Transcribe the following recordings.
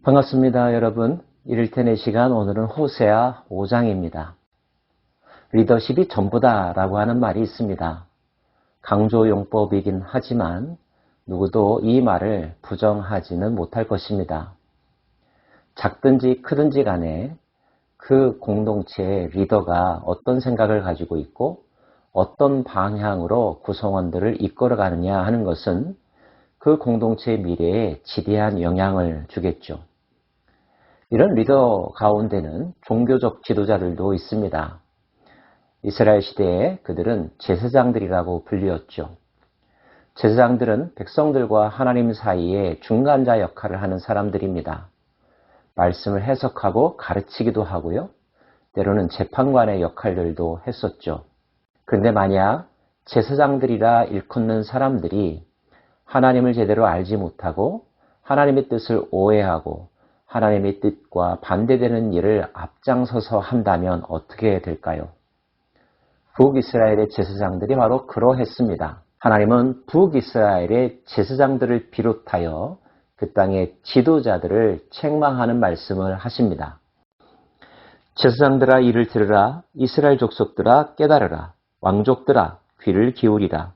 반갑습니다, 여러분. 이를테내 시간 오늘은 호세아 5장입니다. 리더십이 전부다 라고 하는 말이 있습니다. 강조용법이긴 하지만 누구도 이 말을 부정하지는 못할 것입니다. 작든지 크든지 간에 그 공동체의 리더가 어떤 생각을 가지고 있고 어떤 방향으로 구성원들을 이끌어가느냐 하는 것은 그 공동체의 미래에 지대한 영향을 주겠죠. 이런 리더 가운데는 종교적 지도자들도 있습니다. 이스라엘 시대에 그들은 제사장들이라고 불리었죠. 제사장들은 백성들과 하나님 사이에 중간자 역할을 하는 사람들입니다. 말씀을 해석하고 가르치기도 하고요. 때로는 재판관의 역할들도 했었죠. 그런데 만약 제사장들이라 일컫는 사람들이 하나님을 제대로 알지 못하고 하나님의 뜻을 오해하고 하나님의 뜻과 반대되는 일을 앞장서서 한다면 어떻게 될까요? 북이스라엘의 제사장들이 바로 그러했습니다. 하나님은 북이스라엘의 제사장들을 비롯하여 그 땅의 지도자들을 책망하는 말씀을 하십니다. 제사장들아 이를 들으라. 이스라엘 족속들아 깨달으라. 왕족들아 귀를 기울이라.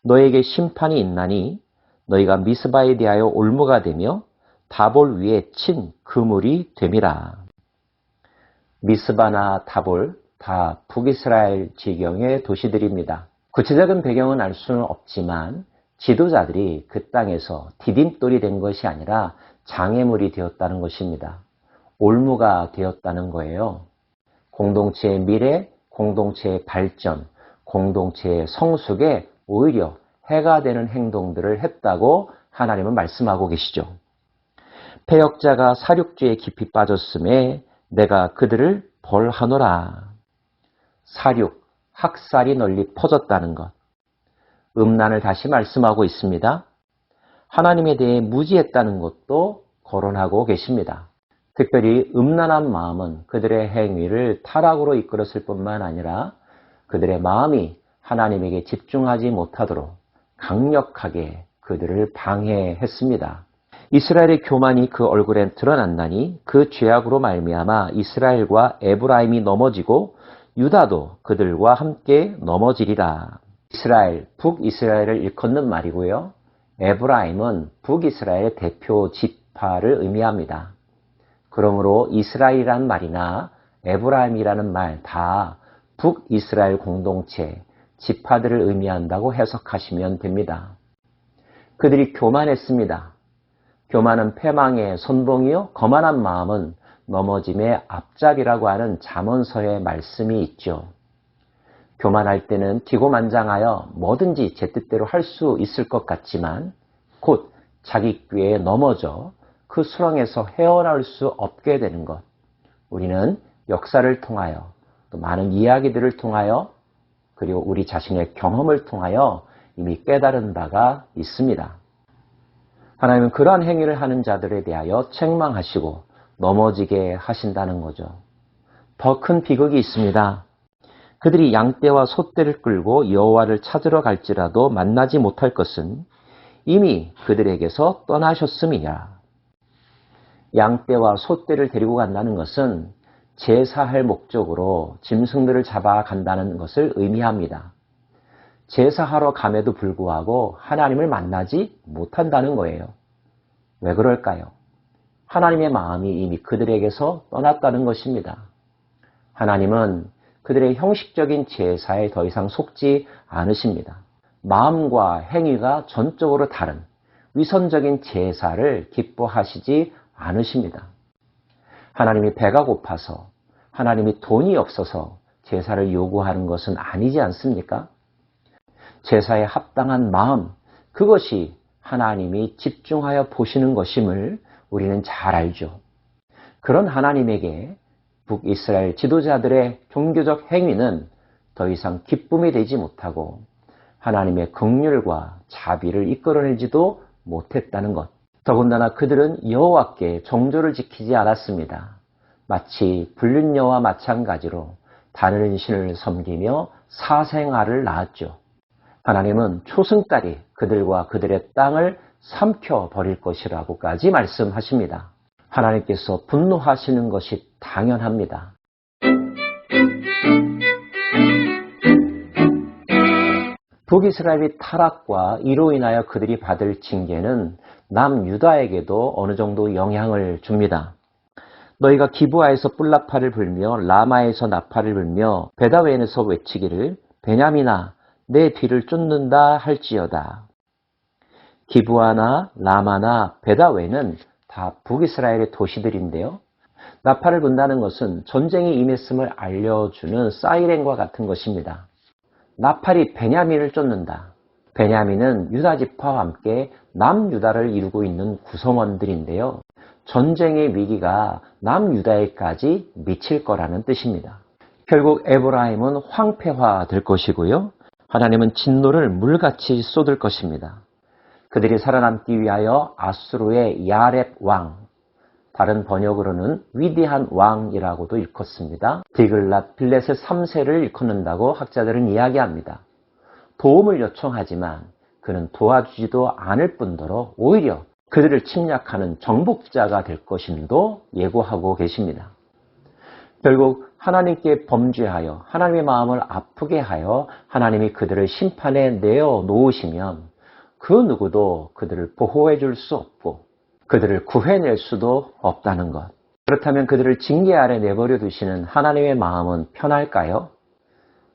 너에게 심판이 있나니 너희가 미스바에 대하여 올무가 되며 다볼 위에 친 그물이 됨이라. 미스바나 다볼 다 북이스라엘 지경의 도시들입니다. 구체적인 배경은 알 수는 없지만 지도자들이 그 땅에서 디딤돌이 된 것이 아니라 장애물이 되었다는 것입니다. 올무가 되었다는 거예요. 공동체의 미래, 공동체의 발전, 공동체의 성숙에 오히려 해가 되는 행동들을 했다고 하나님은 말씀하고 계시죠. 패역자가 사륙죄에 깊이 빠졌음에 내가 그들을 벌하노라. 사륙, 학살이 널리 퍼졌다는 것. 음란을 다시 말씀하고 있습니다. 하나님에 대해 무지했다는 것도 거론하고 계십니다. 특별히 음란한 마음은 그들의 행위를 타락으로 이끌었을 뿐만 아니라 그들의 마음이 하나님에게 집중하지 못하도록 강력하게 그들을 방해했습니다. 이스라엘의 교만이 그 얼굴에 드러난다니 그 죄악으로 말미암아 이스라엘과 에브라임이 넘어지고 유다도 그들과 함께 넘어지리라. 이스라엘, 북이스라엘을 일컫는 말이고요. 에브라임은 북이스라엘의 대표 지파를 의미합니다. 그러므로 이스라엘이라는 말이나 에브라임이라는 말 다 북이스라엘 공동체, 지파들을 의미한다고 해석하시면 됩니다. 그들이 교만했습니다. 교만은 패망의 선봉이요 거만한 마음은 넘어짐의 앞잡이라고 하는 잠언서의 말씀이 있죠. 교만할 때는 기고만장하여 뭐든지 제 뜻대로 할 수 있을 것 같지만 곧 자기 꾀에 넘어져 그 수렁에서 헤어나올 수 없게 되는 것. 우리는 역사를 통하여 또 많은 이야기들을 통하여 그리고 우리 자신의 경험을 통하여 이미 깨달은 바가 있습니다. 하나님은 그러한 행위를 하는 자들에 대하여 책망하시고 넘어지게 하신다는 거죠. 더 큰 비극이 있습니다. 그들이 양떼와 소떼를 끌고 여호와를 찾으러 갈지라도 만나지 못할 것은 이미 그들에게서 떠나셨음이야. 양떼와 소떼를 데리고 간다는 것은 제사할 목적으로 짐승들을 잡아간다는 것을 의미합니다. 제사하러 감에도 불구하고 하나님을 만나지 못한다는 거예요. 왜 그럴까요? 하나님의 마음이 이미 그들에게서 떠났다는 것입니다. 하나님은 그들의 형식적인 제사에 더 이상 속지 않으십니다. 마음과 행위가 전적으로 다른 위선적인 제사를 기뻐하시지 않으십니다. 하나님이 배가 고파서 하나님이 돈이 없어서 제사를 요구하는 것은 아니지 않습니까? 제사에 합당한 마음, 그것이 하나님이 집중하여 보시는 것임을 우리는 잘 알죠. 그런 하나님에게 북이스라엘 지도자들의 종교적 행위는 더 이상 기쁨이 되지 못하고 하나님의 긍휼과 자비를 이끌어내지도 못했다는 것. 더군다나 그들은 여호와께 정조를 지키지 않았습니다. 마치 불륜녀와 마찬가지로 다른 신을 섬기며 사생아를 낳았죠. 하나님은 초승달이 그들과 그들의 땅을 삼켜버릴 것이라고까지 말씀하십니다. 하나님께서 분노하시는 것이 당연합니다. 북이스라엘의 타락과 이로 인하여 그들이 받을 징계는 남유다에게도 어느 정도 영향을 줍니다. 너희가 기브아에서 뿔나파를 불며 라마에서 나팔을 불며 베다웬에서 외치기를 베냐민아 내 뒤를 쫓는다 할지어다. 기브아나 라마나 베다웬은 다 북이스라엘의 도시들인데요. 나팔을 분다는 것은 전쟁이 임했음을 알려주는 사이렌과 같은 것입니다. 나팔이 베냐민을 쫓는다. 베냐민은 유다지파와 함께 남유다를 이루고 있는 구성원들인데요. 전쟁의 위기가 남유다에까지 미칠 거라는 뜻입니다. 결국 에브라임은 황폐화될 것이고요. 하나님은 진노를 물같이 쏟을 것입니다. 그들이 살아남기 위하여 아수르의 야렙 왕, 다른 번역으로는 위대한 왕이라고도 일컫습니다. 디글랏 빌레셋 3세를 일컫는다고 학자들은 이야기합니다. 도움을 요청하지만 그는 도와주지도 않을 뿐더러 오히려 그들을 침략하는 정복자가 될 것임도 예고하고 계십니다. 결국 하나님께 범죄하여 하나님의 마음을 아프게 하여 하나님이 그들을 심판에 내어 놓으시면 그 누구도 그들을 보호해 줄 수 없고 그들을 구해낼 수도 없다는 것. 그렇다면 그들을 징계 아래 내버려 두시는 하나님의 마음은 편할까요?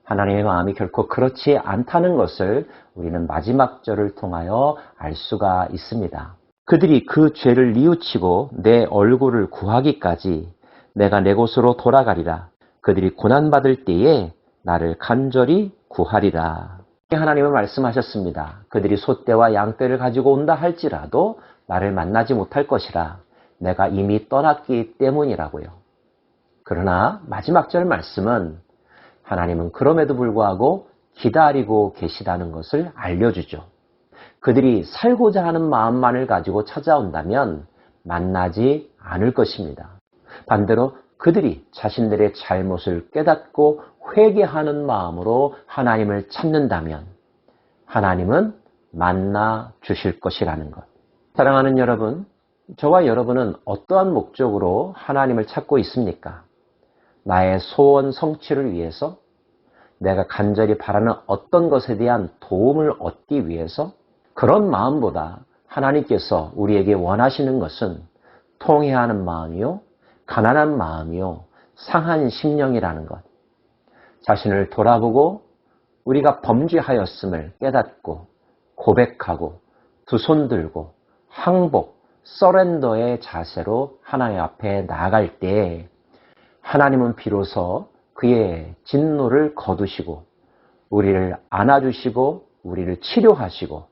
하나님의 마음이 결코 그렇지 않다는 것을 우리는 마지막 절을 통하여 알 수가 있습니다. 그들이 그 죄를 뉘우치고 내 얼굴을 구하기까지 내가 내 곳으로 돌아가리라. 그들이 고난받을 때에 나를 간절히 구하리라. 하나님은 말씀하셨습니다. 그들이 소떼와 양떼를 가지고 온다 할지라도 나를 만나지 못할 것이라. 내가 이미 떠났기 때문이라고요. 그러나 마지막 절 말씀은 하나님은 그럼에도 불구하고 기다리고 계시다는 것을 알려주죠. 그들이 살고자 하는 마음만을 가지고 찾아온다면 만나지 않을 것입니다. 반대로 그들이 자신들의 잘못을 깨닫고 회개하는 마음으로 하나님을 찾는다면 하나님은 만나 주실 것이라는 것. 사랑하는 여러분, 저와 여러분은 어떠한 목적으로 하나님을 찾고 있습니까? 나의 소원 성취를 위해서? 내가 간절히 바라는 어떤 것에 대한 도움을 얻기 위해서? 그런 마음보다 하나님께서 우리에게 원하시는 것은 통회하는 마음이요, 가난한 마음이요, 상한 심령이라는 것. 자신을 돌아보고 우리가 범죄하였음을 깨닫고 고백하고 두 손 들고 항복, 서렌더의 자세로 하나님 앞에 나아갈 때 하나님은 비로소 그의 진노를 거두시고 우리를 안아주시고 우리를 치료하시고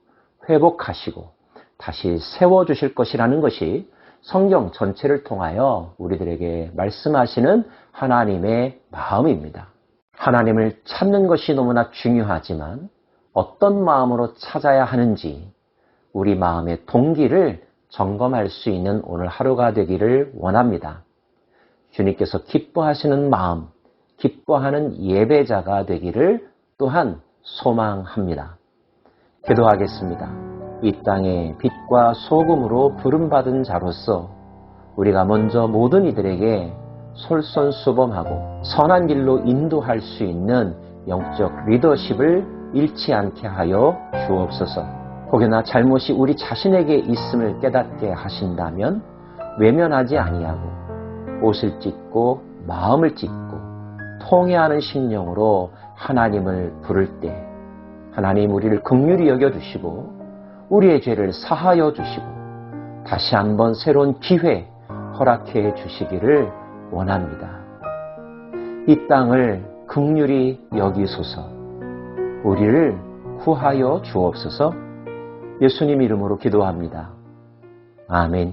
회복하시고 다시 세워주실 것이라는 것이 성경 전체를 통하여 우리들에게 말씀하시는 하나님의 마음입니다. 하나님을 찾는 것이 너무나 중요하지만 어떤 마음으로 찾아야 하는지 우리 마음의 동기를 점검할 수 있는 오늘 하루가 되기를 원합니다. 주님께서 기뻐하시는 마음, 기뻐하는 예배자가 되기를 또한 소망합니다. 기도하겠습니다. 이 땅의 빛과 소금으로 부름받은 자로서 우리가 먼저 모든 이들에게 솔선수범하고 선한 길로 인도할 수 있는 영적 리더십을 잃지 않게 하여 주옵소서. 혹여나 잘못이 우리 자신에게 있음을 깨닫게 하신다면 외면하지 아니하고 옷을 찢고 마음을 찢고 통회하는 심령으로 하나님을 부를 때 하나님 우리를 긍휼히 여겨주시고 우리의 죄를 사하여 주시고 다시 한번 새로운 기회 허락해 주시기를 원합니다. 이 땅을 긍휼히 여기소서. 우리를 구하여 주옵소서. 예수님 이름으로 기도합니다. 아멘.